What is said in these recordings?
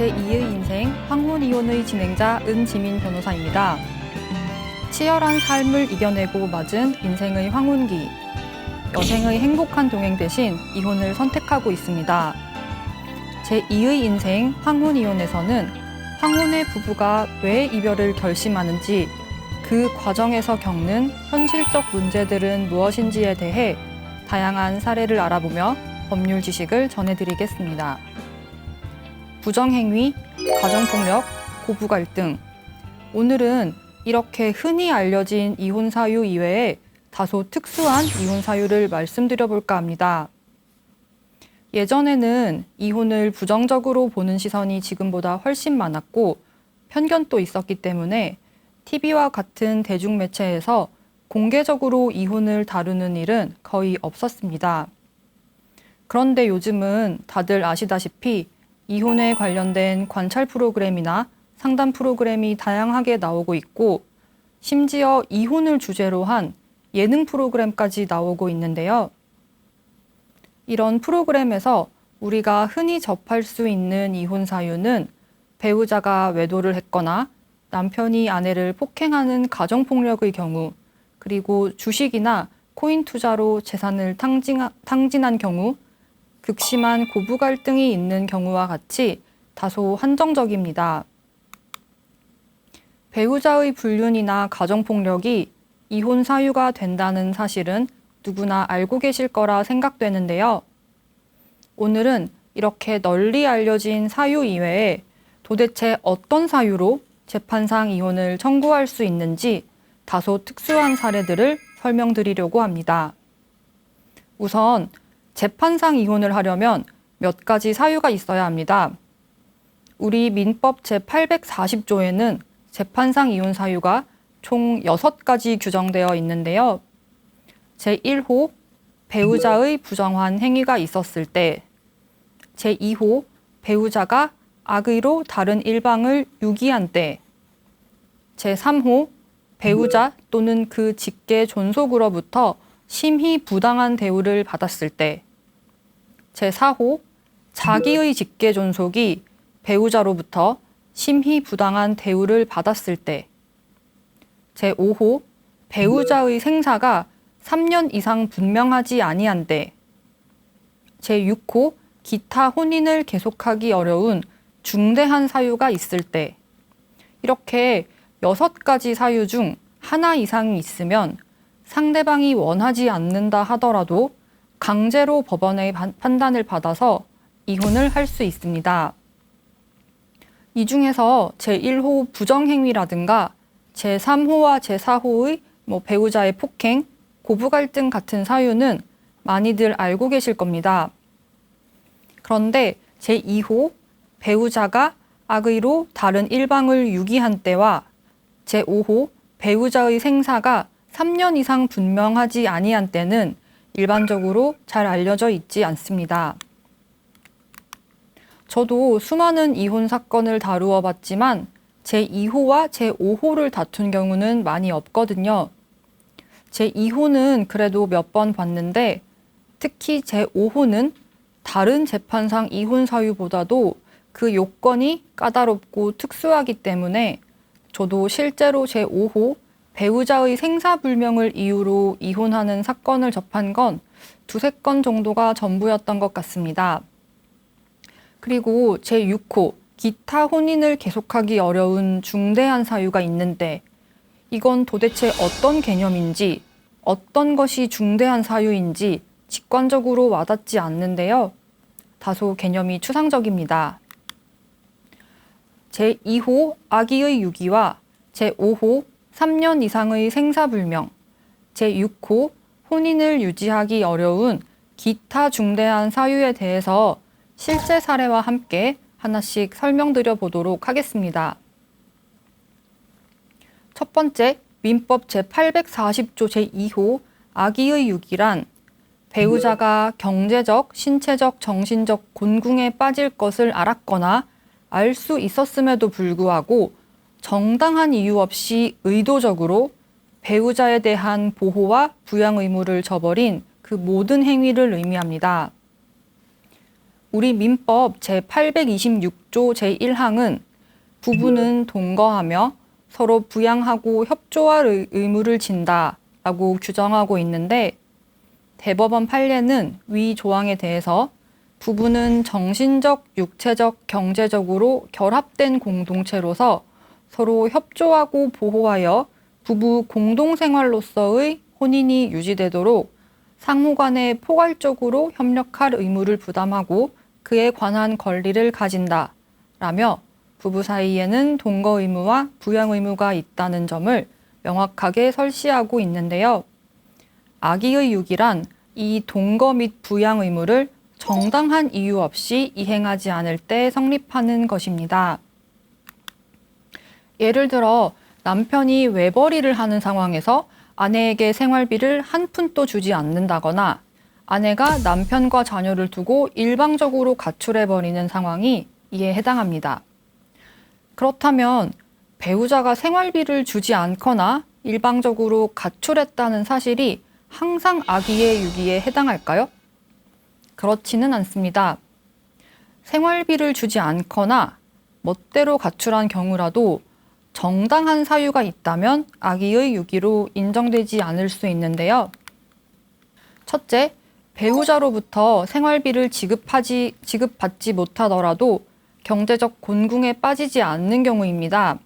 제2의 인생 황혼 이혼의 진행자 은지민 변호사입니다. 치열한 삶을 이겨내고 맞은 인생의 황혼기. 여생의 행복한 동행 대신 이혼을 선택하고 있습니다. 제2의 인생 황혼 이혼에서는 황혼의 부부가 왜 이별을 결심하는지, 그 과정에서 겪는 현실적 문제들은 무엇인지에 대해 다양한 사례를 알아보며 법률 지식을 전해드리겠습니다. 부정행위, 가정폭력, 고부갈등. 오늘은 이렇게 흔히 알려진 이혼 사유 이외에 다소 특수한 이혼 사유를 말씀드려 볼까 합니다. 예전에는 이혼을 부정적으로 보는 시선이 지금보다 훨씬 많았고 편견도 있었기 때문에 TV와 같은 대중매체에서 공개적으로 이혼을 다루는 일은 거의 없었습니다. 그런데 요즘은 다들 아시다시피 이혼에 관련된 관찰 프로그램이나 상담 프로그램이 다양하게 나오고 있고, 심지어 이혼을 주제로 한 예능 프로그램까지 나오고 있는데요. 이런 프로그램에서 우리가 흔히 접할 수 있는 이혼 사유는 배우자가 외도를 했거나 남편이 아내를 폭행하는 가정폭력의 경우, 그리고 주식이나 코인 투자로 재산을 탕진한 경우, 극심한 고부 갈등이 있는 경우와 같이 다소 한정적입니다. 배우자의 불륜이나 가정폭력이 이혼 사유가 된다는 사실은 누구나 알고 계실 거라 생각되는데요. 오늘은 이렇게 널리 알려진 사유 이외에 도대체 어떤 사유로 재판상 이혼을 청구할 수 있는지 다소 특수한 사례들을 설명드리려고 합니다. 우선 재판상 이혼을 하려면 몇 가지 사유가 있어야 합니다. 우리 민법 제840조에는 재판상 이혼 사유가 총 6가지 규정되어 있는데요. 제1호 배우자의 부정한 행위가 있었을 때, 제2호 배우자가 악의로 다른 일방을 유기한 때, 제3호 배우자 또는 그 직계 존속으로부터 심히 부당한 대우를 받았을 때, 제4호 자기의 직계 존속이 배우자로부터 심히 부당한 대우를 받았을 때, 제5호 배우자의 생사가 3년 이상 분명하지 아니한 때, 제6호 기타 혼인을 계속하기 어려운 중대한 사유가 있을 때. 이렇게 6가지 사유 중 하나 이상이 있으면 상대방이 원하지 않는다 하더라도 강제로 법원의 판단을 받아서 이혼을 할 수 있습니다. 이 중에서 제1호 부정행위라든가 제3호와 제4호의 배우자의 폭행, 고부 갈등 같은 사유는 많이들 알고 계실 겁니다. 그런데 제2호 배우자가 악의로 다른 일방을 유기한 때와 제5호 배우자의 생사가 3년 이상 분명하지 아니한 때는 일반적으로 잘 알려져 있지 않습니다. 저도 수많은 이혼 사건을 다루어 봤지만 제2호와 제5호를 다툰 경우는 많이 없거든요. 제2호는 그래도 몇 번 봤는데, 특히 제5호는 다른 재판상 이혼 사유보다도 그 요건이 까다롭고 특수하기 때문에 저도 실제로 제5호 배우자의 생사불명을 이유로 이혼하는 사건을 접한 건 2~3건 정도가 전부였던 것 같습니다. 그리고 제6호 기타 혼인을 계속하기 어려운 중대한 사유가 있는데, 이건 도대체 어떤 개념인지, 어떤 것이 중대한 사유인지 직관적으로 와닿지 않는데요. 다소 개념이 추상적입니다. 제2호 악의의 유기와 제5호 3년 이상의 생사불명, 제6호 혼인을 유지하기 어려운 기타 중대한 사유에 대해서 실제 사례와 함께 하나씩 설명드려 보도록 하겠습니다. 첫 번째, 민법 제840조 제2호 악의의 유기란 배우자가 경제적, 신체적, 정신적 곤궁에 빠질 것을 알았거나 알 수 있었음에도 불구하고 정당한 이유 없이 의도적으로 배우자에 대한 보호와 부양 의무를 저버린 그 모든 행위를 의미합니다. 우리 민법 제826조 제1항은 부부는 동거하며 서로 부양하고 협조할 의무를 진다라고 규정하고 있는데 대법원 판례는 위 조항에 대해서 부부는 정신적, 육체적, 경제적으로 결합된 공동체로서 서로 협조하고 보호하여 부부 공동생활로서의 혼인이 유지되도록 상호간에 포괄적으로 협력할 의무를 부담하고 그에 관한 권리를 가진다 라며 부부 사이에는 동거 의무와 부양 의무가 있다는 점을 명확하게 설시하고 있는데요. 악의의 유기란 이 동거 및 부양 의무를 정당한 이유 없이 이행하지 않을 때 성립하는 것입니다. 예를 들어 남편이 외벌이를 하는 상황에서 아내에게 생활비를 한 푼도 주지 않는다거나 아내가 남편과 자녀를 두고 일방적으로 가출해버리는 상황이 이에 해당합니다. 그렇다면 배우자가 생활비를 주지 않거나 일방적으로 가출했다는 사실이 항상 악의의 유기에 해당할까요? 그렇지는 않습니다. 생활비를 주지 않거나 멋대로 가출한 경우라도 정당한 사유가 있다면 악의의 유기로 인정되지 않을 수 있는데요. 첫째, 배우자로부터 생활비를 지급받지 못하더라도 경제적 곤궁에 빠지지 않는 경우입니다.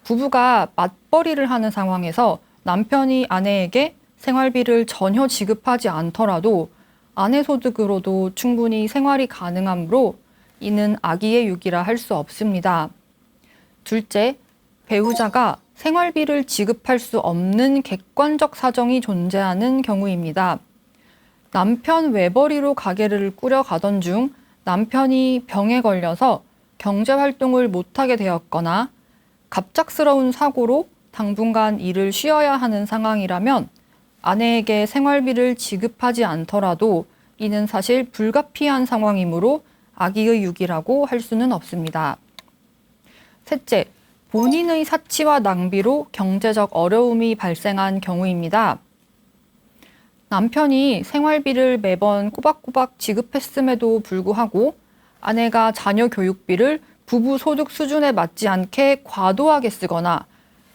부부가 맞벌이를 하는 상황에서 남편이 아내에게 생활비를 전혀 지급하지 않더라도 아내 소득으로도 충분히 생활이 가능하므로 이는 악의의 유기라 할 수 없습니다. 둘째, 배우자가 생활비를 지급할 수 없는 객관적 사정이 존재하는 경우입니다. 남편 외벌이로 가게를 꾸려가던 중 남편이 병에 걸려서 경제활동을 못하게 되었거나 갑작스러운 사고로 당분간 일을 쉬어야 하는 상황이라면 아내에게 생활비를 지급하지 않더라도 이는 사실 불가피한 상황이므로 악의의 유기라고 할 수는 없습니다. 셋째, 본인의 사치와 낭비로 경제적 어려움이 발생한 경우입니다. 남편이 생활비를 매번 꼬박꼬박 지급했음에도 불구하고 아내가 자녀 교육비를 부부 소득 수준에 맞지 않게 과도하게 쓰거나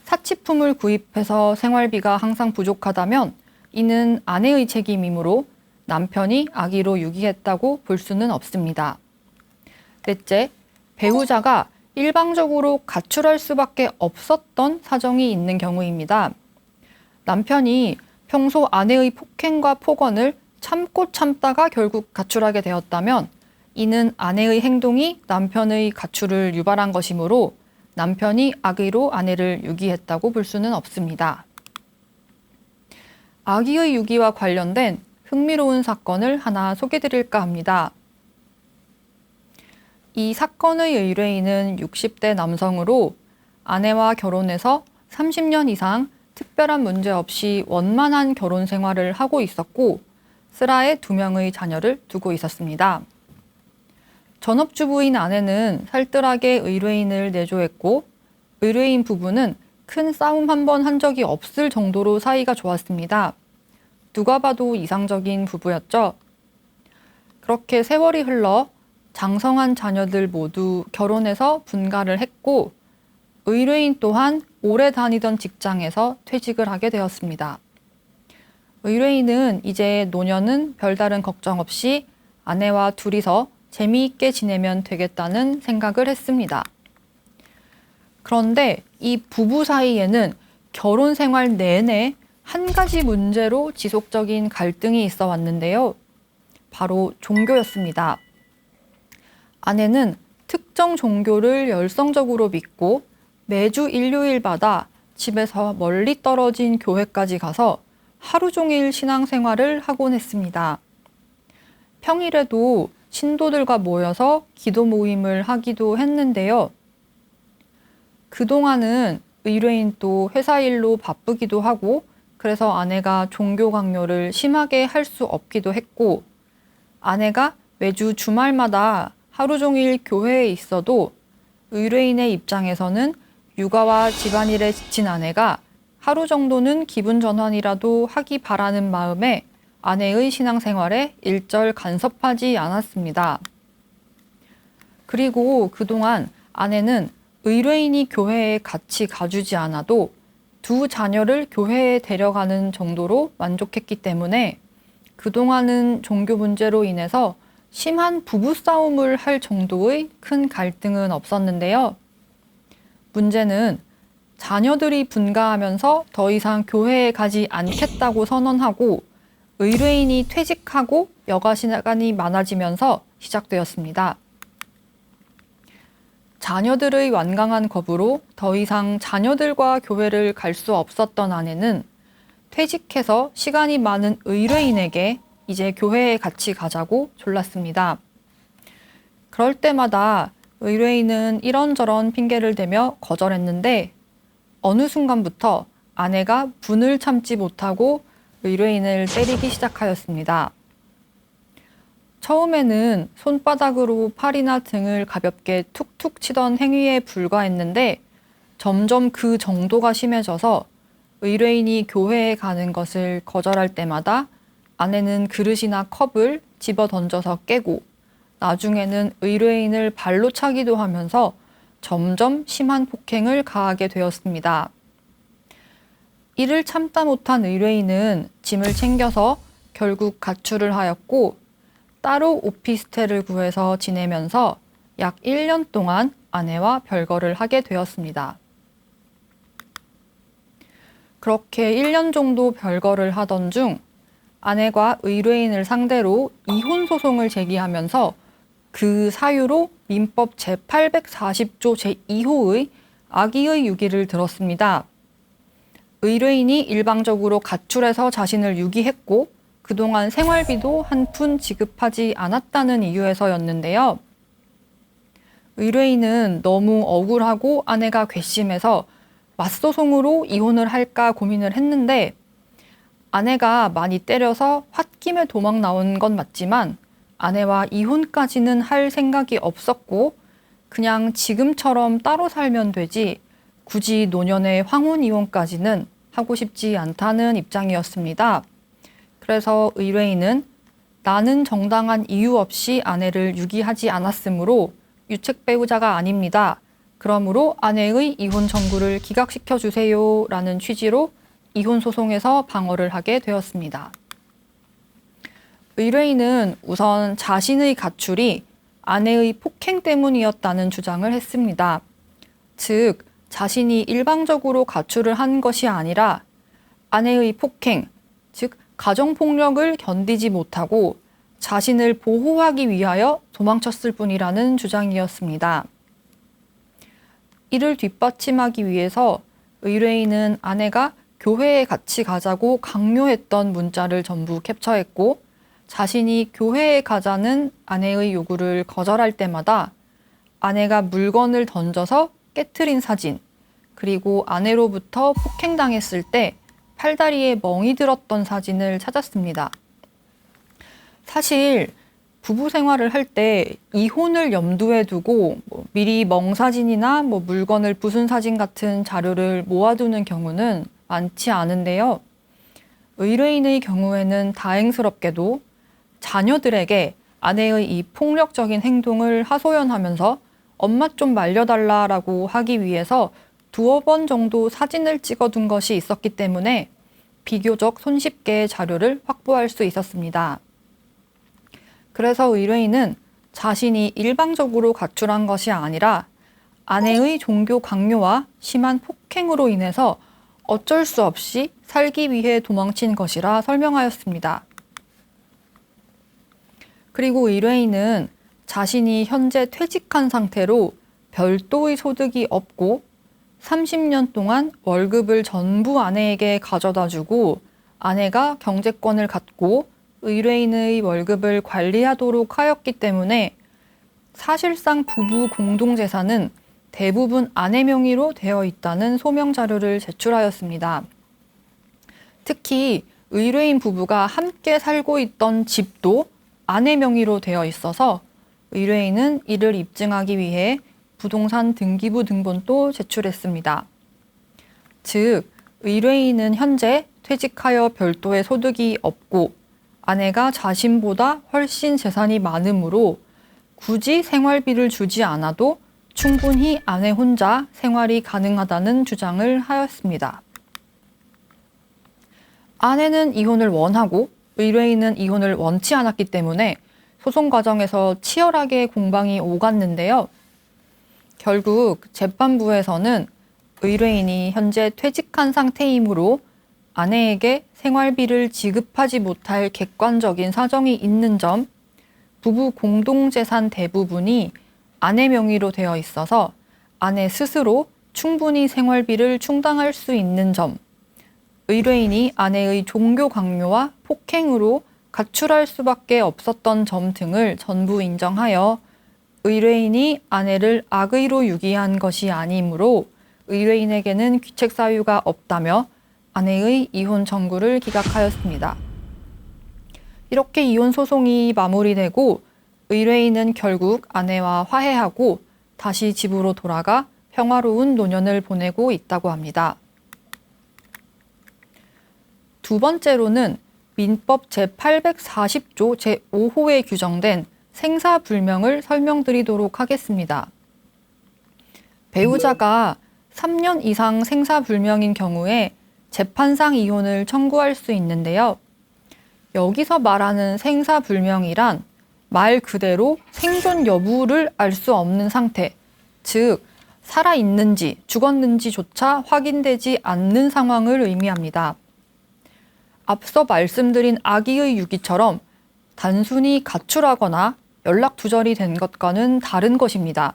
사치품을 구입해서 생활비가 항상 부족하다면 이는 아내의 책임이므로 남편이 악의로 유기했다고 볼 수는 없습니다. 넷째, 배우자가 일방적으로 가출할 수밖에 없었던 사정이 있는 경우입니다. 남편이 평소 아내의 폭행과 폭언을 참고 참다가 결국 가출하게 되었다면 이는 아내의 행동이 남편의 가출을 유발한 것이므로 남편이 악의로 아내를 유기했다고 볼 수는 없습니다. 악의의 유기와 관련된 흥미로운 사건을 하나 소개드릴까 합니다. 이 사건의 의뢰인은 60대 남성으로 아내와 결혼해서 30년 이상 특별한 문제 없이 원만한 결혼 생활을 하고 있었고 슬하에 2명의 자녀를 두고 있었습니다. 전업주부인 아내는 살뜰하게 의뢰인을 내조했고 의뢰인 부부는 큰 싸움 한 번 한 적이 없을 정도로 사이가 좋았습니다. 누가 봐도 이상적인 부부였죠. 그렇게 세월이 흘러 장성한 자녀들 모두 결혼해서 분가를 했고 의뢰인 또한 오래 다니던 직장에서 퇴직을 하게 되었습니다. 의뢰인은 이제 노년은 별다른 걱정 없이 아내와 둘이서 재미있게 지내면 되겠다는 생각을 했습니다. 그런데 이 부부 사이에는 결혼 생활 내내 한 가지 문제로 지속적인 갈등이 있어 왔는데요. 바로 종교였습니다. 아내는 특정 종교를 열성적으로 믿고 매주 일요일마다 집에서 멀리 떨어진 교회까지 가서 하루 종일 신앙생활을 하곤 했습니다. 평일에도 신도들과 모여서 기도 모임을 하기도 했는데요. 그동안은 의뢰인 또 회사 일로 바쁘기도 하고 그래서 아내가 종교 강요를 심하게 할 수 없기도 했고 아내가 매주 주말마다 하루 종일 교회에 있어도 의뢰인의 입장에서는 육아와 집안일에 지친 아내가 하루 정도는 기분 전환이라도 하기 바라는 마음에 아내의 신앙생활에 일절 간섭하지 않았습니다. 그리고 그동안 아내는 의뢰인이 교회에 같이 가주지 않아도 두 자녀를 교회에 데려가는 정도로 만족했기 때문에 그동안은 종교 문제로 인해서 심한 부부싸움을 할 정도의 큰 갈등은 없었는데요. 문제는 자녀들이 분가하면서 더 이상 교회에 가지 않겠다고 선언하고 의뢰인이 퇴직하고 여가 시간이 많아지면서 시작되었습니다. 자녀들의 완강한 거부로 더 이상 자녀들과 교회를 갈 수 없었던 아내는 퇴직해서 시간이 많은 의뢰인에게 이제 교회에 같이 가자고 졸랐습니다. 그럴 때마다 의뢰인은 이런저런 핑계를 대며 거절했는데 어느 순간부터 아내가 분을 참지 못하고 의뢰인을 때리기 시작하였습니다. 처음에는 손바닥으로 팔이나 등을 가볍게 툭툭 치던 행위에 불과했는데 점점 그 정도가 심해져서 의뢰인이 교회에 가는 것을 거절할 때마다 아내는 그릇이나 컵을 집어 던져서 깨고 나중에는 의뢰인을 발로 차기도 하면서 점점 심한 폭행을 가하게 되었습니다. 이를 참다 못한 의뢰인은 짐을 챙겨서 결국 가출을 하였고 따로 오피스텔을 구해서 지내면서 약 1년 동안 아내와 별거를 하게 되었습니다. 그렇게 1년 정도 별거를 하던 중 아내가 의뢰인을 상대로 이혼 소송을 제기하면서 그 사유로 민법 제840조 제2호의 악의의 유기를 들었습니다. 의뢰인이 일방적으로 가출해서 자신을 유기했고 그동안 생활비도 한 푼 지급하지 않았다는 이유에서였는데요. 의뢰인은 너무 억울하고 아내가 괘씸해서 맞소송으로 이혼을 할까 고민을 했는데 아내가 많이 때려서 홧김에 도망 나온 건 맞지만 아내와 이혼까지는 할 생각이 없었고 그냥 지금처럼 따로 살면 되지 굳이 노년의 황혼 이혼까지는 하고 싶지 않다는 입장이었습니다. 그래서 의뢰인은 나는 정당한 이유 없이 아내를 유기하지 않았으므로 유책 배우자가 아닙니다. 그러므로 아내의 이혼 청구를 기각시켜 주세요 라는 취지로 이혼 소송에서 방어를 하게 되었습니다. 의뢰인은 우선 자신의 가출이 아내의 폭행 때문이었다는 주장을 했습니다. 즉, 자신이 일방적으로 가출을 한 것이 아니라 아내의 폭행, 즉 가정폭력을 견디지 못하고 자신을 보호하기 위하여 도망쳤을 뿐이라는 주장이었습니다. 이를 뒷받침하기 위해서 의뢰인은 아내가 교회에 같이 가자고 강요했던 문자를 전부 캡처했고 자신이 교회에 가자는 아내의 요구를 거절할 때마다 아내가 물건을 던져서 깨트린 사진, 그리고 아내로부터 폭행당했을 때 팔다리에 멍이 들었던 사진을 찾았습니다. 사실 부부 생활을 할 때 이혼을 염두에 두고 미리 멍 사진이나 물건을 부순 사진 같은 자료를 모아두는 경우는 많지 않은데요. 의뢰인의 경우에는 다행스럽게도 자녀들에게 아내의 이 폭력적인 행동을 하소연하면서 엄마 좀 말려달라라고 하기 위해서 두어 번 정도 사진을 찍어둔 것이 있었기 때문에 비교적 손쉽게 자료를 확보할 수 있었습니다. 그래서 의뢰인은 자신이 일방적으로 가출한 것이 아니라 아내의 종교 강요와 심한 폭행으로 인해서 어쩔 수 없이 살기 위해 도망친 것이라 설명하였습니다. 그리고 의뢰인은 자신이 현재 퇴직한 상태로 별도의 소득이 없고 30년 동안 월급을 전부 아내에게 가져다 주고 아내가 경제권을 갖고 의뢰인의 월급을 관리하도록 하였기 때문에 사실상 부부 공동재산은 대부분 아내 명의로 되어 있다는 소명 자료를 제출하였습니다. 특히 의뢰인 부부가 함께 살고 있던 집도 아내 명의로 되어 있어서 의뢰인은 이를 입증하기 위해 부동산 등기부 등본도 제출했습니다. 즉, 의뢰인은 현재 퇴직하여 별도의 소득이 없고 아내가 자신보다 훨씬 재산이 많으므로 굳이 생활비를 주지 않아도 충분히 아내 혼자 생활이 가능하다는 주장을 하였습니다. 아내는 이혼을 원하고 의뢰인은 이혼을 원치 않았기 때문에 소송 과정에서 치열하게 공방이 오갔는데요. 결국 재판부에서는 의뢰인이 현재 퇴직한 상태이므로 아내에게 생활비를 지급하지 못할 객관적인 사정이 있는 점, 부부 공동재산 대부분이 아내 명의로 되어 있어서 아내 스스로 충분히 생활비를 충당할 수 있는 점, 의뢰인이 아내의 종교 강요와 폭행으로 가출할 수밖에 없었던 점 등을 전부 인정하여 의뢰인이 아내를 악의로 유기한 것이 아니므로 의뢰인에게는 귀책 사유가 없다며 아내의 이혼 청구를 기각하였습니다. 이렇게 이혼 소송이 마무리되고 의뢰인은 결국 아내와 화해하고 다시 집으로 돌아가 평화로운 노년을 보내고 있다고 합니다. 두 번째로는 민법 제840조 제5호에 규정된 생사불명을 설명드리도록 하겠습니다. 배우자가 3년 이상 생사불명인 경우에 재판상 이혼을 청구할 수 있는데요. 여기서 말하는 생사불명이란 말 그대로 생존 여부를 알 수 없는 상태, 즉 살아있는지 죽었는지조차 확인되지 않는 상황을 의미합니다. 앞서 말씀드린 아기의 유기처럼 단순히 가출하거나 연락 두절이 된 것과는 다른 것입니다.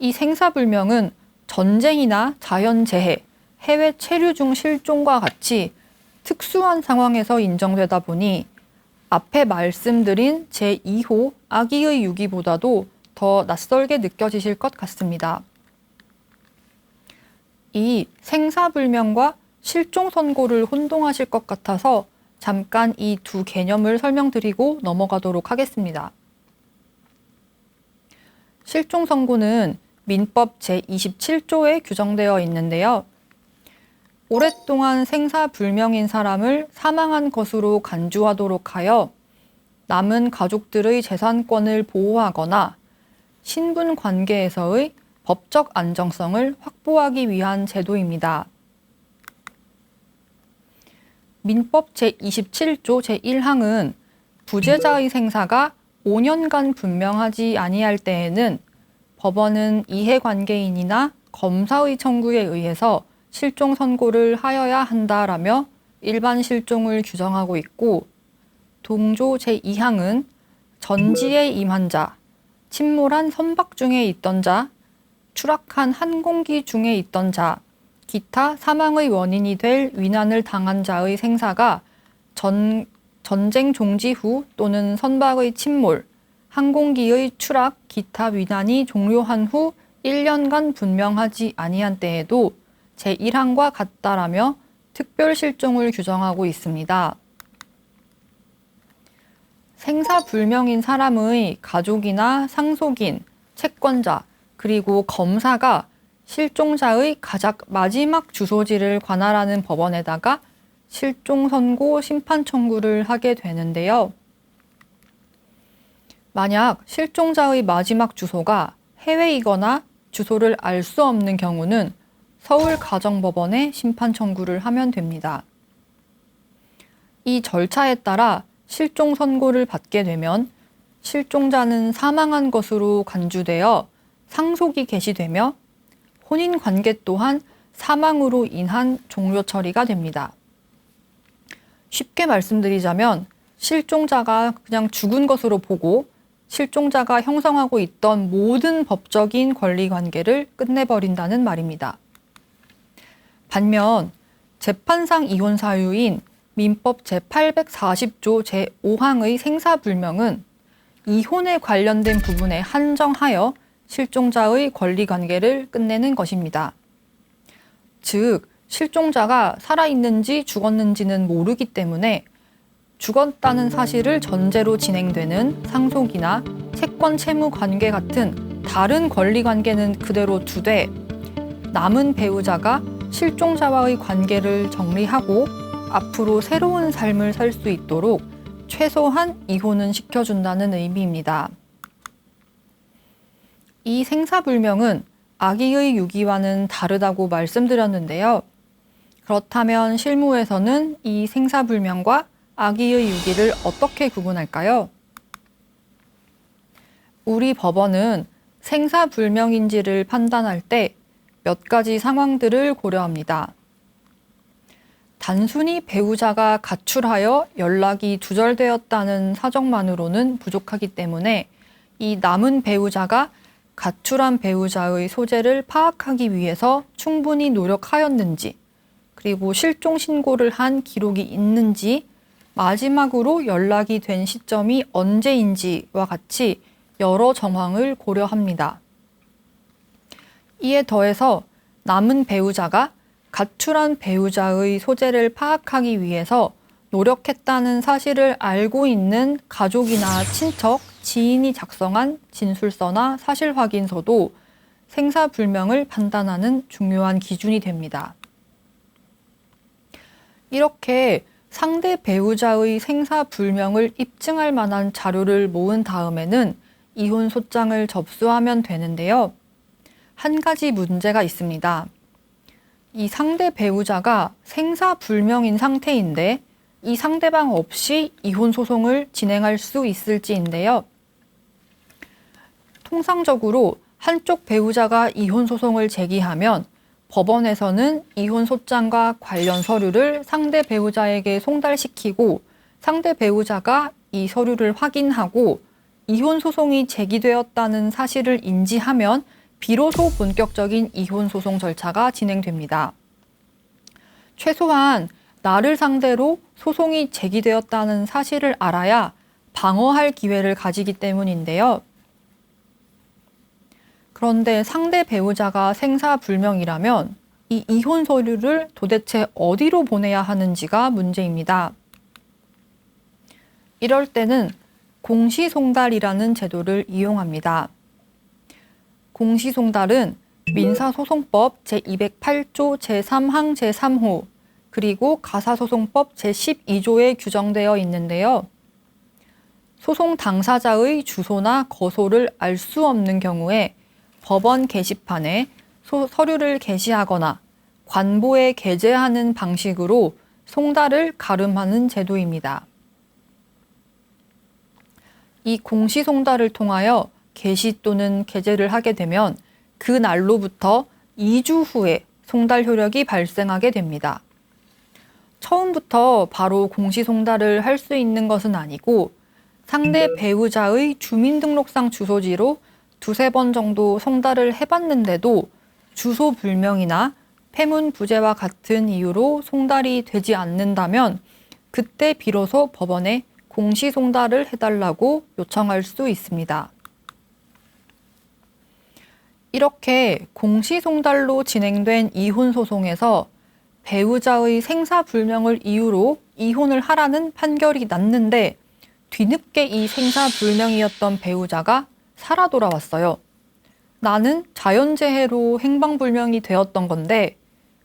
이 생사불명은 전쟁이나 자연재해, 해외 체류 중 실종과 같이 특수한 상황에서 인정되다 보니 앞에 말씀드린 제2호 아기의 유기보다도 더 낯설게 느껴지실 것 같습니다. 이 생사불명과 실종 선고를 혼동하실 것 같아서 잠깐 이 두 개념을 설명드리고 넘어가도록 하겠습니다. 실종 선고는 민법 제27조에 규정되어 있는데요. 오랫동안 생사불명인 사람을 사망한 것으로 간주하도록 하여 남은 가족들의 재산권을 보호하거나 신분 관계에서의 법적 안정성을 확보하기 위한 제도입니다. 민법 제27조 제1항은 부재자의 생사가 5년간 분명하지 아니할 때에는 법원은 이해관계인이나 검사의 청구에 의해서 실종 선고를 하여야 한다라며 일반 실종을 규정하고 있고, 동조 제2항은 전지에 임한 자, 침몰한 선박 중에 있던 자, 추락한 항공기 중에 있던 자, 기타 사망의 원인이 될 위난을 당한 자의 생사가 전쟁 종지 후 또는 선박의 침몰, 항공기의 추락, 기타 위난이 종료한 후 1년간 분명하지 아니한 때에도 제1항과 같다라며 특별 실종을 규정하고 있습니다. 생사불명인 사람의 가족이나 상속인, 채권자, 그리고 검사가 실종자의 가장 마지막 주소지를 관할하는 법원에다가 실종 선고 심판 청구를 하게 되는데요. 만약 실종자의 마지막 주소가 해외이거나 주소를 알 수 없는 경우는 서울가정법원에 심판 청구를 하면 됩니다. 이 절차에 따라 실종 선고를 받게 되면 실종자는 사망한 것으로 간주되어 상속이 개시되며 혼인 관계 또한 사망으로 인한 종료 처리가 됩니다. 쉽게 말씀드리자면 실종자가 그냥 죽은 것으로 보고 실종자가 형성하고 있던 모든 법적인 권리 관계를 끝내버린다는 말입니다. 반면 재판상 이혼 사유인 민법 제840조 제5항의 생사불명은 이혼에 관련된 부분에 한정하여 실종자의 권리관계를 끝내는 것입니다. 즉, 실종자가 살아있는지 죽었는지는 모르기 때문에 죽었다는 사실을 전제로 진행되는 상속이나 채권 채무 관계 같은 다른 권리관계는 그대로 두되 남은 배우자가 실종자와의 관계를 정리하고 앞으로 새로운 삶을 살 수 있도록 최소한 이혼은 시켜준다는 의미입니다. 이 생사불명은 아기의 유기와는 다르다고 말씀드렸는데요. 그렇다면 실무에서는 이 생사불명과 아기의 유기를 어떻게 구분할까요? 우리 법원은 생사불명인지를 판단할 때 몇 가지 상황들을 고려합니다. 단순히 배우자가 가출하여 연락이 두절되었다는 사정만으로는 부족하기 때문에 이 남은 배우자가 가출한 배우자의 소재를 파악하기 위해서 충분히 노력하였는지, 그리고 실종 신고를 한 기록이 있는지, 마지막으로 연락이 된 시점이 언제인지와 같이 여러 정황을 고려합니다. 이에 더해서 남은 배우자가 가출한 배우자의 소재를 파악하기 위해서 노력했다는 사실을 알고 있는 가족이나 친척, 지인이 작성한 진술서나 사실 확인서도 생사불명을 판단하는 중요한 기준이 됩니다. 이렇게 상대 배우자의 생사불명을 입증할 만한 자료를 모은 다음에는 이혼 소장을 접수하면 되는데요. 한 가지 문제가 있습니다. 이 상대 배우자가 생사불명인 상태인데 이 상대방 없이 이혼 소송을 진행할 수 있을지인데요. 통상적으로 한쪽 배우자가 이혼 소송을 제기하면 법원에서는 이혼 소장과 관련 서류를 상대 배우자에게 송달시키고 상대 배우자가 이 서류를 확인하고 이혼 소송이 제기되었다는 사실을 인지하면 비로소 본격적인 이혼 소송 절차가 진행됩니다. 최소한 나를 상대로 소송이 제기되었다는 사실을 알아야 방어할 기회를 가지기 때문인데요. 그런데 상대 배우자가 생사불명이라면 이 이혼 서류를 도대체 어디로 보내야 하는지가 문제입니다. 이럴 때는 공시송달이라는 제도를 이용합니다. 공시송달은 민사소송법 제208조 제3항 제3호 그리고 가사소송법 제12조에 규정되어 있는데요. 소송 당사자의 주소나 거소를 알 수 없는 경우에 법원 게시판에 서류를 게시하거나 관보에 게재하는 방식으로 송달을 가름하는 제도입니다. 이 공시송달을 통하여 게시 또는 게재를 하게 되면 그 날로부터 2주 후에 송달 효력이 발생하게 됩니다. 처음부터 바로 공시송달을 할 수 있는 것은 아니고 상대 배우자의 주민등록상 주소지로 두세 번 정도 송달을 해봤는데도 주소 불명이나 폐문 부재와 같은 이유로 송달이 되지 않는다면 그때 비로소 법원에 공시송달을 해달라고 요청할 수 있습니다. 이렇게 공시송달로 진행된 이혼 소송에서 배우자의 생사불명을 이유로 이혼을 하라는 판결이 났는데 뒤늦게 이 생사불명이었던 배우자가 살아 돌아왔어요. 나는 자연재해로 행방불명이 되었던 건데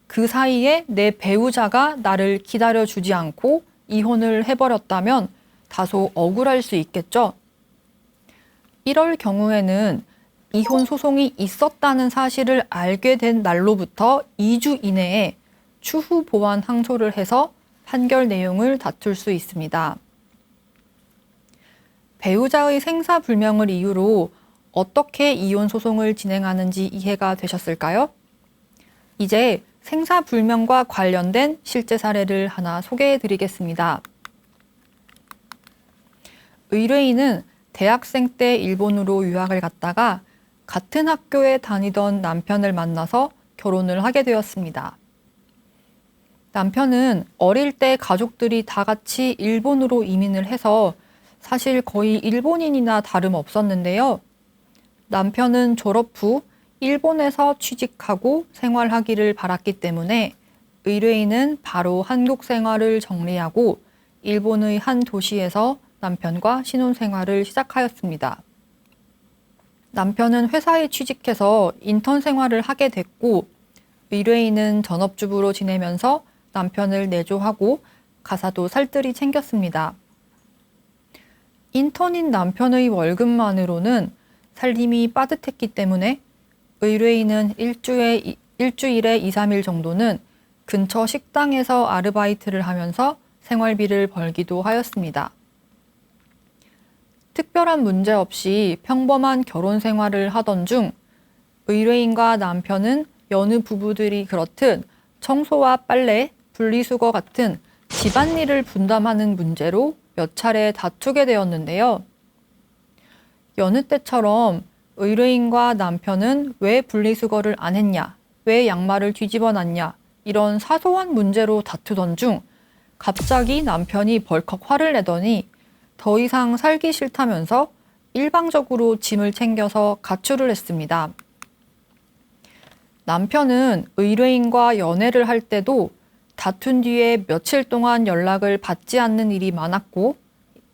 그 사이에 내 배우자가 나를 기다려주지 않고 이혼을 해버렸다면 다소 억울할 수 있겠죠. 이럴 경우에는 이혼 소송이 있었다는 사실을 알게 된 날로부터 2주 이내에 추후 보완 항소를 해서 판결 내용을 다툴 수 있습니다. 배우자의 생사불명을 이유로 어떻게 이혼 소송을 진행하는지 이해가 되셨을까요? 이제 생사불명과 관련된 실제 사례를 하나 소개해 드리겠습니다. 의뢰인은 대학생 때 일본으로 유학을 갔다가 같은 학교에 다니던 남편을 만나서 결혼을 하게 되었습니다. 남편은 어릴 때 가족들이 다 같이 일본으로 이민을 해서 사실 거의 일본인이나 다름없었는데요. 남편은 졸업 후 일본에서 취직하고 생활하기를 바랐기 때문에 의뢰인은 바로 한국 생활을 정리하고 일본의 한 도시에서 남편과 신혼생활을 시작하였습니다. 남편은 회사에 취직해서 인턴 생활을 하게 됐고 의뢰인은 전업주부로 지내면서 남편을 내조하고 가사도 살뜰히 챙겼습니다. 인턴인 남편의 월급만으로는 살림이 빠듯했기 때문에 의뢰인은 일주일에 2, 3일 정도는 근처 식당에서 아르바이트를 하면서 생활비를 벌기도 하였습니다. 특별한 문제 없이 평범한 결혼 생활을 하던 중 의뢰인과 남편은 여느 부부들이 그렇듯 청소와 빨래, 분리수거 같은 집안일을 분담하는 문제로 몇 차례 다투게 되었는데요. 여느 때처럼 의뢰인과 남편은 왜 분리수거를 안 했냐, 왜 양말을 뒤집어 놨냐, 이런 사소한 문제로 다투던 중 갑자기 남편이 벌컥 화를 내더니 더 이상 살기 싫다면서 일방적으로 짐을 챙겨서 가출을 했습니다. 남편은 의뢰인과 연애를 할 때도 다툰 뒤에 며칠 동안 연락을 받지 않는 일이 많았고,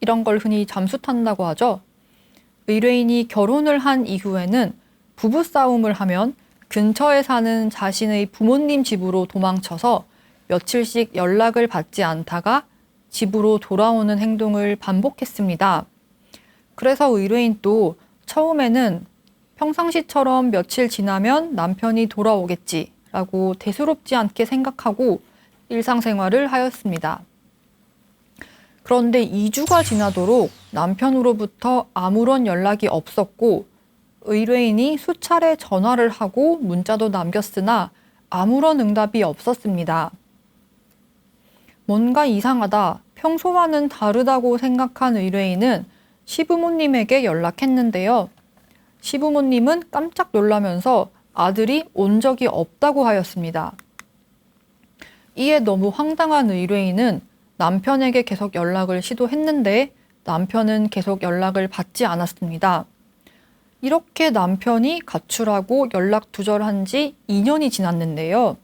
이런 걸 흔히 잠수 탄다고 하죠. 의뢰인이 결혼을 한 이후에는 부부싸움을 하면 근처에 사는 자신의 부모님 집으로 도망쳐서 며칠씩 연락을 받지 않다가 집으로 돌아오는 행동을 반복했습니다. 그래서 의뢰인도 처음에는 평상시처럼 며칠 지나면 남편이 돌아오겠지라고 대수롭지 않게 생각하고 일상생활을 하였습니다. 그런데 2주가 지나도록 남편으로부터 아무런 연락이 없었고 의뢰인이 수차례 전화를 하고 문자도 남겼으나 아무런 응답이 없었습니다. 뭔가 이상하다, 평소와는 다르다고 생각한 의뢰인은 시부모님에게 연락했는데요. 시부모님은 깜짝 놀라면서 아들이 온 적이 없다고 하였습니다. 이에 너무 황당한 의뢰인은 남편에게 계속 연락을 시도했는데 남편은 계속 연락을 받지 않았습니다. 이렇게 남편이 가출하고 연락 두절한 지 2년이 지났는데요.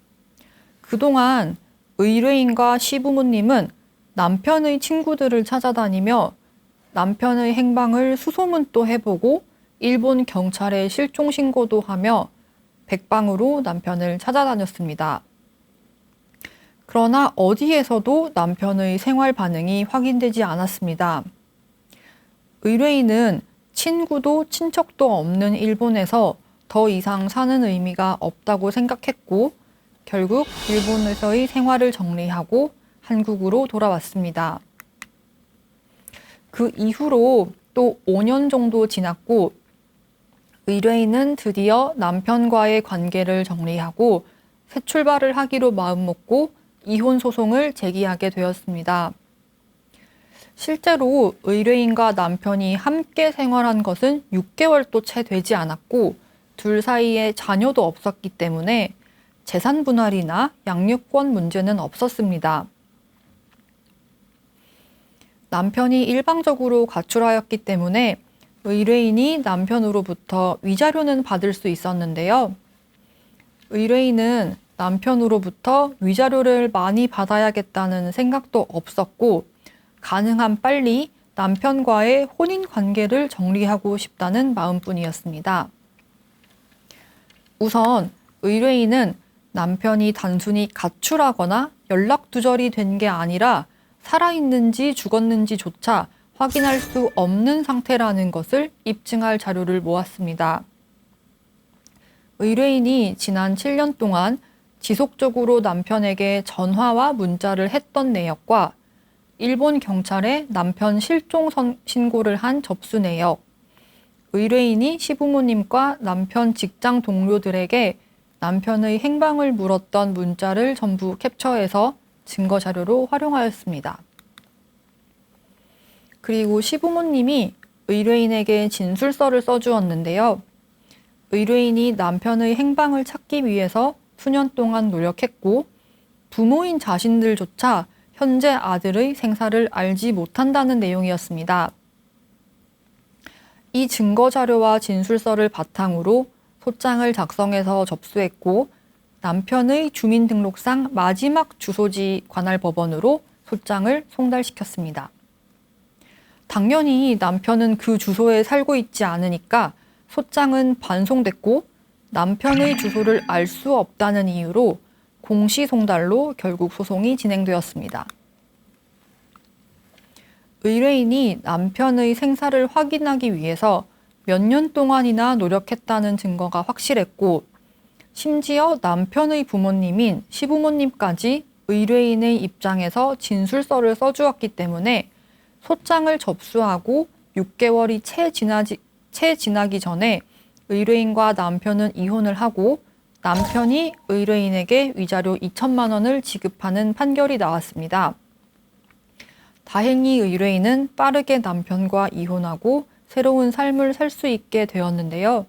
그동안 의뢰인과 시부모님은 남편의 친구들을 찾아다니며 남편의 행방을 수소문도 해보고 일본 경찰에 실종 신고도 하며 백방으로 남편을 찾아다녔습니다. 그러나 어디에서도 남편의 생활 반응이 확인되지 않았습니다. 의뢰인은 친구도 친척도 없는 일본에서 더 이상 사는 의미가 없다고 생각했고 결국 일본에서의 생활을 정리하고 한국으로 돌아왔습니다. 그 이후로 또 5년 정도 지났고 의뢰인은 드디어 남편과의 관계를 정리하고 새 출발을 하기로 마음먹고 이혼 소송을 제기하게 되었습니다. 실제로 의뢰인과 남편이 함께 생활한 것은 6개월도 채 되지 않았고 둘 사이에 자녀도 없었기 때문에 재산 분할이나 양육권 문제는 없었습니다. 남편이 일방적으로 가출하였기 때문에 의뢰인이 남편으로부터 위자료는 받을 수 있었는데요. 의뢰인은 남편으로부터 위자료를 많이 받아야겠다는 생각도 없었고 가능한 빨리 남편과의 혼인 관계를 정리하고 싶다는 마음뿐이었습니다. 우선 의뢰인은 남편이 단순히 가출하거나 연락 두절이 된 게 아니라 살아있는지 죽었는지조차 확인할 수 없는 상태라는 것을 입증할 자료를 모았습니다. 의뢰인이 지난 7년 동안 지속적으로 남편에게 전화와 문자를 했던 내역과 일본 경찰에 남편 실종 신고를 한 접수 내역, 의뢰인이 시부모님과 남편 직장 동료들에게 남편의 행방을 물었던 문자를 전부 캡처해서 증거 자료로 활용하였습니다. 그리고 시부모님이 의뢰인에게 진술서를 써주었는데요. 의뢰인이 남편의 행방을 찾기 위해서 수년 동안 노력했고 부모인 자신들조차 현재 아들의 생사를 알지 못한다는 내용이었습니다. 이 증거 자료와 진술서를 바탕으로 소장을 작성해서 접수했고 남편의 주민등록상 마지막 주소지 관할 법원으로 소장을 송달시켰습니다. 당연히 남편은 그 주소에 살고 있지 않으니까 소장은 반송됐고 남편의 주소를 알 수 없다는 이유로 공시송달로 결국 소송이 진행되었습니다. 의뢰인이 남편의 생사를 확인하기 위해서 몇 년 동안이나 노력했다는 증거가 확실했고, 심지어 남편의 부모님인 시부모님까지 의뢰인의 입장에서 진술서를 써주었기 때문에 소장을 접수하고 6개월이 채 지나기 전에 의뢰인과 남편은 이혼을 하고 남편이 의뢰인에게 위자료 2천만 원을 지급하는 판결이 나왔습니다. 다행히 의뢰인은 빠르게 남편과 이혼하고 새로운 삶을 살 수 있게 되었는데요.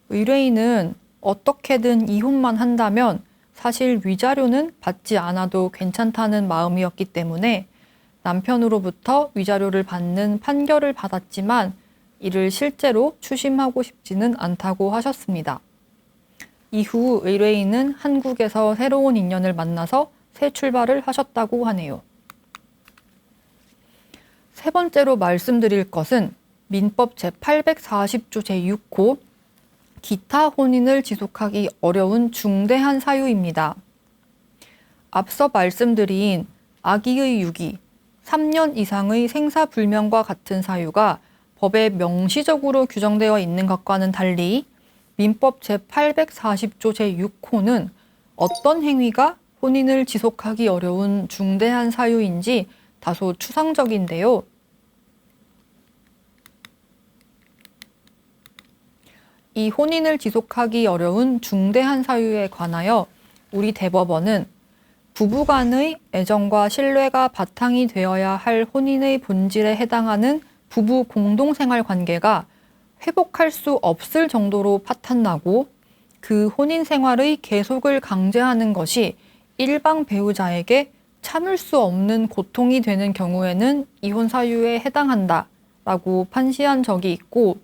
의뢰인은 어떻게든 이혼만 한다면 사실 위자료는 받지 않아도 괜찮다는 마음이었기 때문에 남편으로부터 위자료를 받는 판결을 받았지만 이를 실제로 추심하고 싶지는 않다고 하셨습니다. 이후 의뢰인은 한국에서 새로운 인연을 만나서 새 출발을 하셨다고 하네요. 세 번째로 말씀드릴 것은 민법 제840조 제6호 기타 혼인을 지속하기 어려운 중대한 사유입니다. 앞서 말씀드린 아기의 유기, 3년 이상의 생사불명과 같은 사유가 법에 명시적으로 규정되어 있는 것과는 달리 민법 제840조 제6호는 어떤 행위가 혼인을 지속하기 어려운 중대한 사유인지 다소 추상적인데요. 이 혼인을 지속하기 어려운 중대한 사유에 관하여 우리 대법원은 부부간의 애정과 신뢰가 바탕이 되어야 할 혼인의 본질에 해당하는 부부 공동생활 관계가 회복할 수 없을 정도로 파탄나고 그 혼인 생활의 계속을 강제하는 것이 일방 배우자에게 참을 수 없는 고통이 되는 경우에는 이혼 사유에 해당한다라고 판시한 적이 있고,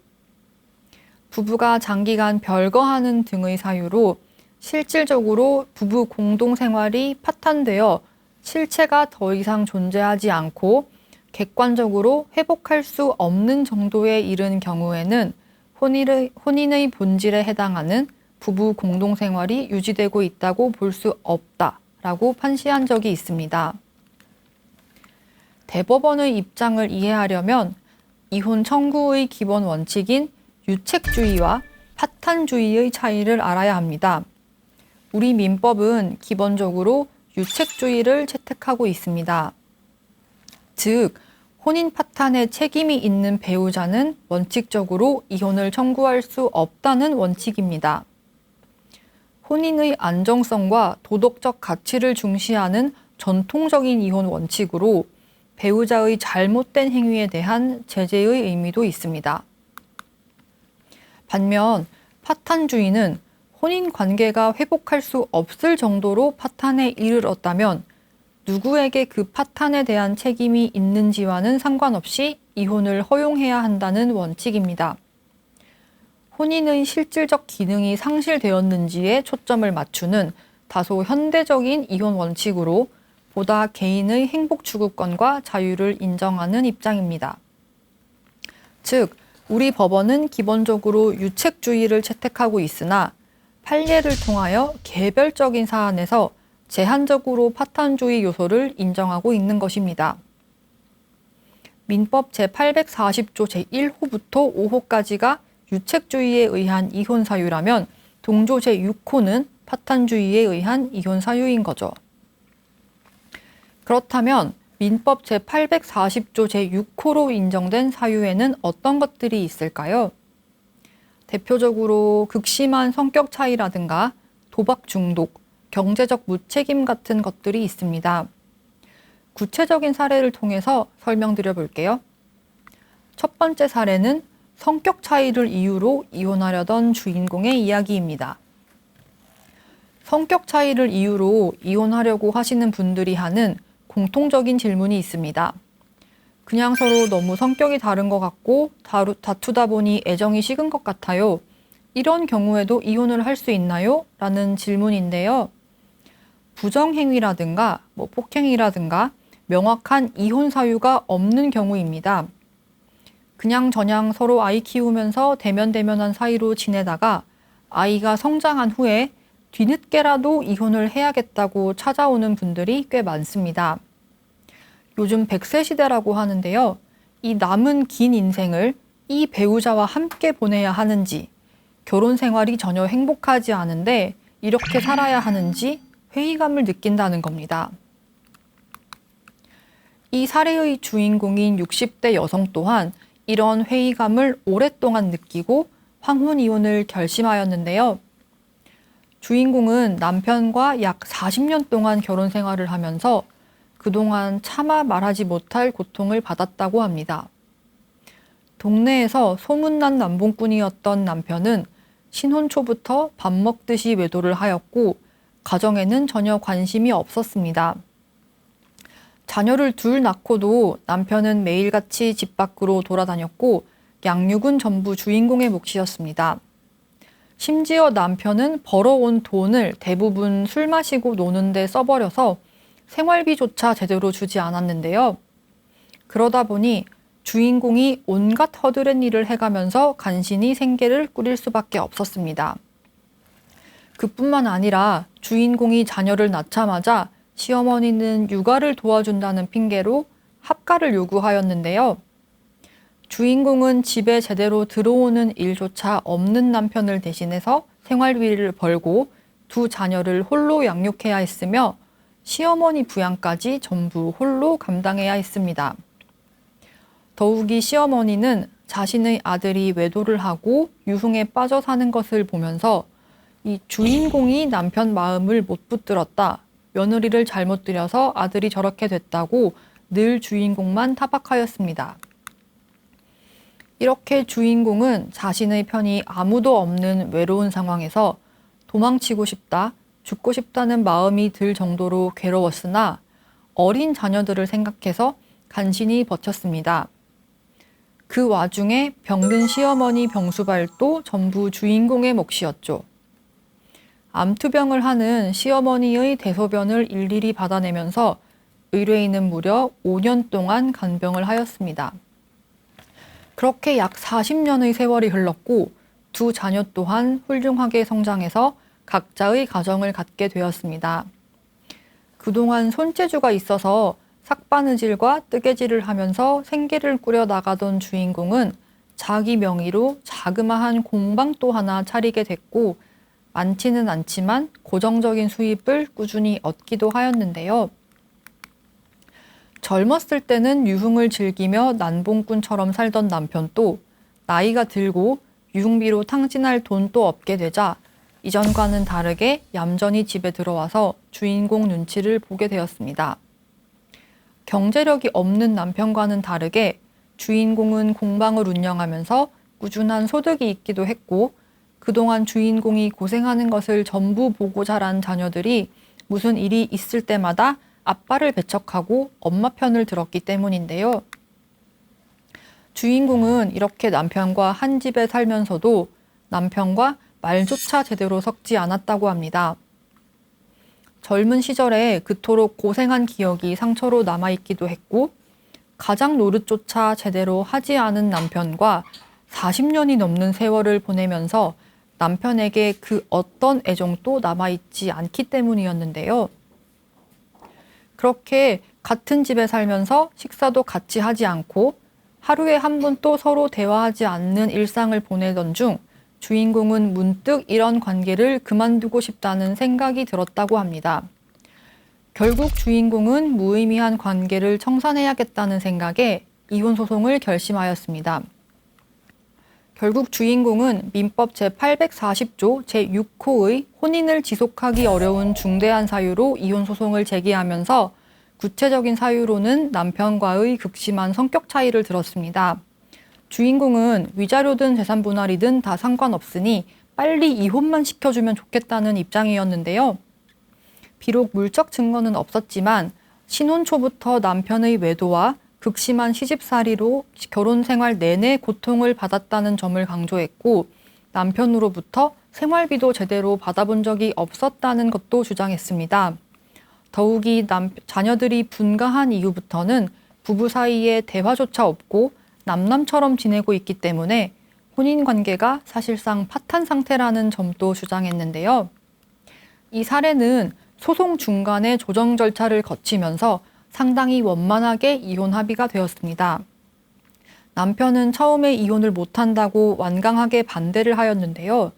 부부가 장기간 별거하는 등의 사유로 실질적으로 부부 공동생활이 파탄되어 실체가 더 이상 존재하지 않고 객관적으로 회복할 수 없는 정도에 이른 경우에는 혼인의 본질에 해당하는 부부 공동생활이 유지되고 있다고 볼 수 없다라고 판시한 적이 있습니다. 대법원의 입장을 이해하려면 이혼 청구의 기본 원칙인 유책주의와 파탄주의의 차이를 알아야 합니다. 우리 민법은 기본적으로 유책주의를 채택하고 있습니다. 즉, 혼인 파탄에 책임이 있는 배우자는 원칙적으로 이혼을 청구할 수 없다는 원칙입니다. 혼인의 안정성과 도덕적 가치를 중시하는 전통적인 이혼 원칙으로 배우자의 잘못된 행위에 대한 제재의 의미도 있습니다. 반면 파탄주의는 혼인 관계가 회복할 수 없을 정도로 파탄에 이르렀다면 누구에게 그 파탄에 대한 책임이 있는지와는 상관없이 이혼을 허용해야 한다는 원칙입니다. 혼인의 실질적 기능이 상실되었는지에 초점을 맞추는 다소 현대적인 이혼 원칙으로 보다 개인의 행복 추구권과 자유를 인정하는 입장입니다. 즉, 우리 법원은 기본적으로 유책주의를 채택하고 있으나 판례를 통하여 개별적인 사안에서 제한적으로 파탄주의 요소를 인정하고 있는 것입니다. 민법 제840조 제1호부터 5호까지가 유책주의에 의한 이혼 사유라면 동조 제6호는 파탄주의에 의한 이혼 사유인 거죠. 그렇다면 민법 제840조 제6호로 인정된 사유에는 어떤 것들이 있을까요? 대표적으로 극심한 성격 차이라든가 도박 중독, 경제적 무책임 같은 것들이 있습니다. 구체적인 사례를 통해서 설명드려 볼게요. 첫 번째 사례는 성격 차이를 이유로 이혼하려던 주인공의 이야기입니다. 성격 차이를 이유로 이혼하려고 하시는 분들이 하는 공통적인 질문이 있습니다. 그냥 서로 너무 성격이 다른 것 같고 다투다 보니 애정이 식은 것 같아요. 이런 경우에도 이혼을 할 수 있나요? 라는 질문인데요. 부정행위라든가 폭행이라든가 명확한 이혼 사유가 없는 경우입니다. 그냥저냥 서로 아이 키우면서 대면대면한 사이로 지내다가 아이가 성장한 후에 뒤늦게라도 이혼을 해야겠다고 찾아오는 분들이 꽤 많습니다. 요즘 100세 시대라고 하는데요. 이 남은 긴 인생을 이 배우자와 함께 보내야 하는지, 결혼 생활이 전혀 행복하지 않은데 이렇게 살아야 하는지 회의감을 느낀다는 겁니다. 이 사례의 주인공인 60대 여성 또한 이런 회의감을 오랫동안 느끼고 황혼 이혼을 결심하였는데요. 주인공은 남편과 약 40년 동안 결혼 생활을 하면서 그동안 차마 말하지 못할 고통을 받았다고 합니다. 동네에서 소문난 남봉꾼이었던 남편은 신혼 초부터 밥 먹듯이 외도를 하였고 가정에는 전혀 관심이 없었습니다. 자녀를 둘 낳고도 남편은 매일같이 집 밖으로 돌아다녔고 양육은 전부 주인공의 몫이었습니다. 심지어 남편은 벌어온 돈을 대부분 술 마시고 노는 데 써버려서 생활비조차 제대로 주지 않았는데요. 그러다 보니 주인공이 온갖 허드렛 일을 해가면서 간신히 생계를 꾸릴 수밖에 없었습니다. 그뿐만 아니라 주인공이 자녀를 낳자마자 시어머니는 육아를 도와준다는 핑계로 합가를 요구하였는데요. 주인공은 집에 제대로 들어오는 일조차 없는 남편을 대신해서 생활비를 벌고 두 자녀를 홀로 양육해야 했으며 시어머니 부양까지 전부 홀로 감당해야 했습니다. 더욱이 시어머니는 자신의 아들이 외도를 하고 유흥에 빠져 사는 것을 보면서 이 주인공이 남편 마음을 못 붙들었다, 며느리를 잘못 들여서 아들이 저렇게 됐다고 늘 주인공만 타박하였습니다. 이렇게 주인공은 자신의 편이 아무도 없는 외로운 상황에서 도망치고 싶다, 죽고 싶다는 마음이 들 정도로 괴로웠으나 어린 자녀들을 생각해서 간신히 버텼습니다. 그 와중에 병든 시어머니 병수발도 전부 주인공의 몫이었죠. 암투병을 하는 시어머니의 대소변을 일일이 받아내면서 의뢰인은 무려 5년 동안 간병을 하였습니다. 그렇게 약 40년의 세월이 흘렀고 두 자녀 또한 훌륭하게 성장해서 각자의 가정을 갖게 되었습니다. 그동안 손재주가 있어서 삭바느질과 뜨개질을 하면서 생계를 꾸려 나가던 주인공은 자기 명의로 자그마한 공방 또 하나 차리게 됐고 많지는 않지만 고정적인 수입을 꾸준히 얻기도 하였는데요. 젊었을 때는 유흥을 즐기며 난봉꾼처럼 살던 남편도 나이가 들고 유흥비로 탕진할 돈도 없게 되자 이전과는 다르게 얌전히 집에 들어와서 주인공 눈치를 보게 되었습니다. 경제력이 없는 남편과는 다르게 주인공은 공방을 운영하면서 꾸준한 소득이 있기도 했고 그동안 주인공이 고생하는 것을 전부 보고 자란 자녀들이 무슨 일이 있을 때마다 아빠를 배척하고 엄마 편을 들었기 때문인데요. 주인공은 이렇게 남편과 한 집에 살면서도 남편과 말조차 제대로 섞지 않았다고 합니다. 젊은 시절에 그토록 고생한 기억이 상처로 남아있기도 했고 가장 노릇조차 제대로 하지 않은 남편과 40년이 넘는 세월을 보내면서 남편에게 그 어떤 애정도 남아있지 않기 때문이었는데요. 그렇게 같은 집에 살면서 식사도 같이 하지 않고 하루에 한 번도 서로 대화하지 않는 일상을 보내던 중 주인공은 문득 이런 관계를 그만두고 싶다는 생각이 들었다고 합니다. 결국 주인공은 무의미한 관계를 청산해야겠다는 생각에 이혼 소송을 결심하였습니다. 결국 주인공은 민법 제840조 제6호의 혼인을 지속하기 어려운 중대한 사유로 이혼 소송을 제기하면서 구체적인 사유로는 남편과의 극심한 성격 차이를 들었습니다. 주인공은 위자료든 재산 분할이든 다 상관없으니 빨리 이혼만 시켜주면 좋겠다는 입장이었는데요. 비록 물적 증거는 없었지만 신혼 초부터 남편의 외도와 극심한 시집살이로 결혼 생활 내내 고통을 받았다는 점을 강조했고 남편으로부터 생활비도 제대로 받아본 적이 없었다는 것도 주장했습니다. 더욱이 자녀들이 분가한 이후부터는 부부 사이에 대화조차 없고 남남처럼 지내고 있기 때문에 혼인관계가 사실상 파탄 상태라는 점도 주장했는데요. 이 사례는 소송 중간에 조정 절차를 거치면서 상당히 원만하게 이혼 합의가 되었습니다. 남편은 처음에 이혼을 못한다고 완강하게 반대를 하였는데요.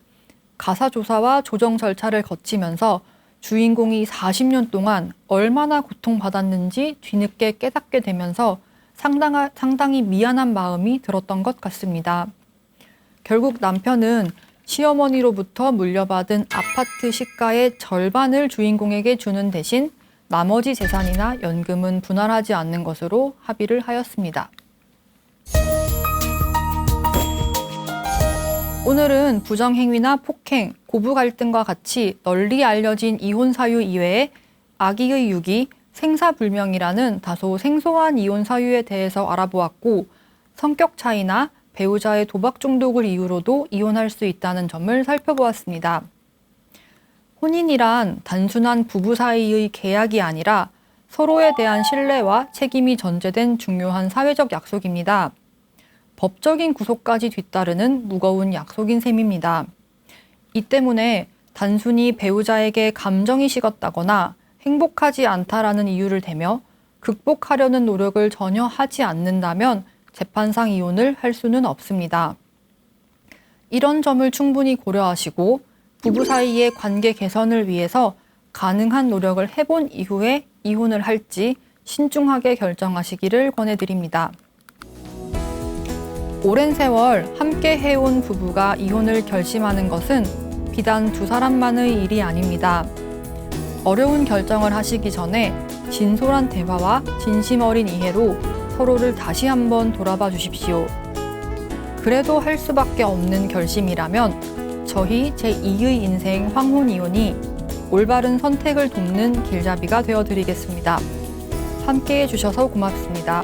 가사조사와 조정 절차를 거치면서 주인공이 40년 동안 얼마나 고통받았는지 뒤늦게 깨닫게 되면서 상당히 미안한 마음이 들었던 것 같습니다. 결국 남편은 시어머니로부터 물려받은 아파트 시가의 절반을 주인공에게 주는 대신 나머지 재산이나 연금은 분할하지 않는 것으로 합의를 하였습니다. 오늘은 부정행위나 폭행, 고부 갈등과 같이 널리 알려진 이혼 사유 이외에 아기의 유기, 생사불명이라는 다소 생소한 이혼 사유에 대해서 알아보았고, 성격 차이나 배우자의 도박 중독을 이유로도 이혼할 수 있다는 점을 살펴보았습니다. 혼인이란 단순한 부부 사이의 계약이 아니라 서로에 대한 신뢰와 책임이 전제된 중요한 사회적 약속입니다. 법적인 구속까지 뒤따르는 무거운 약속인 셈입니다. 이 때문에 단순히 배우자에게 감정이 식었다거나 행복하지 않다라는 이유를 대며 극복하려는 노력을 전혀 하지 않는다면 재판상 이혼을 할 수는 없습니다. 이런 점을 충분히 고려하시고 부부 사이의 관계 개선을 위해서 가능한 노력을 해본 이후에 이혼을 할지 신중하게 결정하시기를 권해드립니다. 오랜 세월 함께 해온 부부가 이혼을 결심하는 것은 비단 두 사람만의 일이 아닙니다. 어려운 결정을 하시기 전에 진솔한 대화와 진심 어린 이해로 서로를 다시 한번 돌아봐 주십시오. 그래도 할 수밖에 없는 결심이라면 저희 제2의 인생 황혼이혼이 올바른 선택을 돕는 길잡이가 되어드리겠습니다. 함께해 주셔서 고맙습니다.